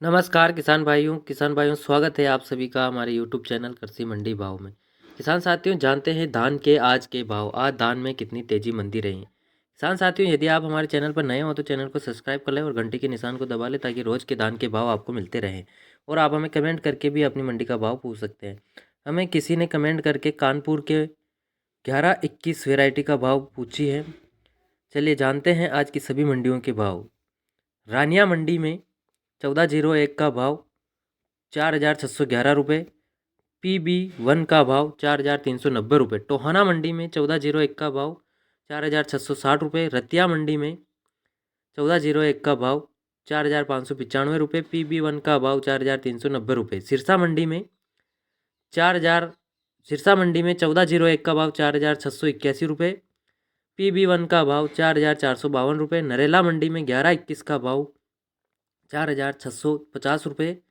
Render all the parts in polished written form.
नमस्कार किसान भाइयों स्वागत है आप सभी का हमारे यूट्यूब चैनल कृषि मंडी भाव में। किसान साथियों, जानते हैं धान के आज के भाव। आज धान में कितनी तेजी मंदी रही। किसान साथियों, यदि आप हमारे चैनल पर नए हो तो चैनल को सब्सक्राइब कर लें और घंटी के निशान को दबा लें ताकि रोज़ के धान के भाव आपको मिलते रहें। और आप हमें कमेंट करके भी अपनी मंडी का भाव पूछ सकते हैं। हमें किसी ने कमेंट करके कानपुर के 11-21 वेराइटी का भाव पूछी है। चलिए जानते हैं आज की सभी मंडियों के भाव। रानिया मंडी में 1401 का भाव 4,611 रुपये। PB1 का भाव 4,390 रुपये। टोहाना मंडी में 1401 का भाव 4,660 रुपये। रतिया मंडी में 1401 का भाव 4,595 रुपये। PB1 का भाव 4,390 रुपये। सिरसा मंडी में 1401 का भाव 4,681 रुपये। PB1 का भाव 4,452 रुपये। नरेला मंडी में 11-21 का भाव 4,650 रुपये।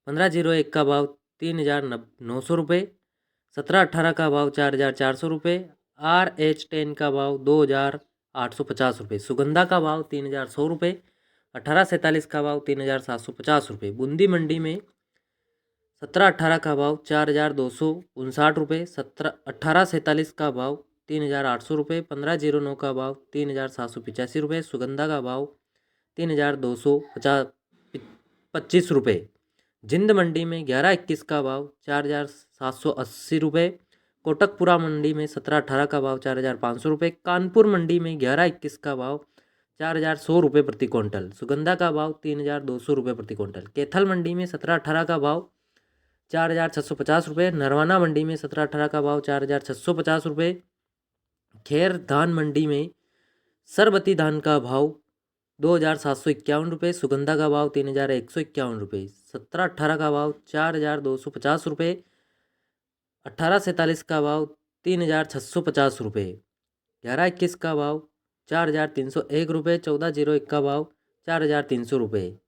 1501 का भाव 3,900 रुपये। 1718 का भाव 4,400 रुपये। RH10 का भाव 2,850 रुपये। सुगंधा का भाव 3,100 रुपये। 1847 का भाव 3,750 रुपये। बूंदी मंडी में 1718 का भाव 4,259 रुपये। 1847 का भाव 3,800 रुपये। 1509 का भाव 3,785 रुपये। सुगंधा का भाव 3,225 रुपये। जिंद मंडी में 11-21 का भाव 4,780 रुपये। कोटकपुरा मंडी में 1718 का भाव 4,500 रुपये। कानपुर मंडी में 11-21 का भाव 4,100 रुपये प्रति क्विंटल। सुगंधा का भाव 3,200 रुपये प्रति क्विंटल। कैथल मंडी में 1718 का भाव 4,650 रुपये। नरवाना मंडी में 1718 का भाव 4,650 रुपये। खेर धान मंडी में सरबती धान का भाव 2,751 रुपये। सुगंधा का भाव 3,151 रुपये। 1718 का भाव 4,250 रुपये। 1847 का भाव 3,650 रुपये। 11-21 का भाव 4,301 रुपये। 1401 का भाव 4,300 रुपये।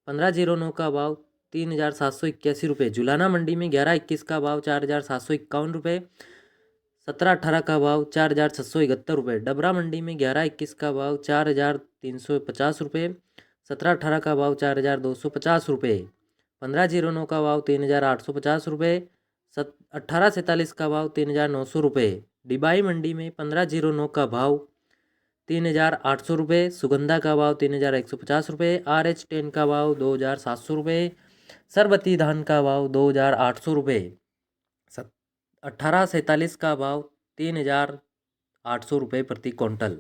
1509 का भाव 3,781 रुपये। जुलाना मंडी में 11-21 का भाव 4,751 रुपये। 1718 का भाव 4,671 रुपये। डबरा मंडी में 11-21 का भाव 4,350 रुपये। 1718 का भाव 4,250 रुपये। 1509 का भाव 3,850 रुपये। 1847 का भाव 3,900 रुपये। डिबाई मंडी में 1509 का भाव 3,800 रुपये। सुगंधा का भाव 3,150 रुपये। RH10 का भाव 2,700 रुपये। सरबती धान का भाव 2,800 रुपये। 1847 का भाव 3,800 रुपये प्रति क्विंटल।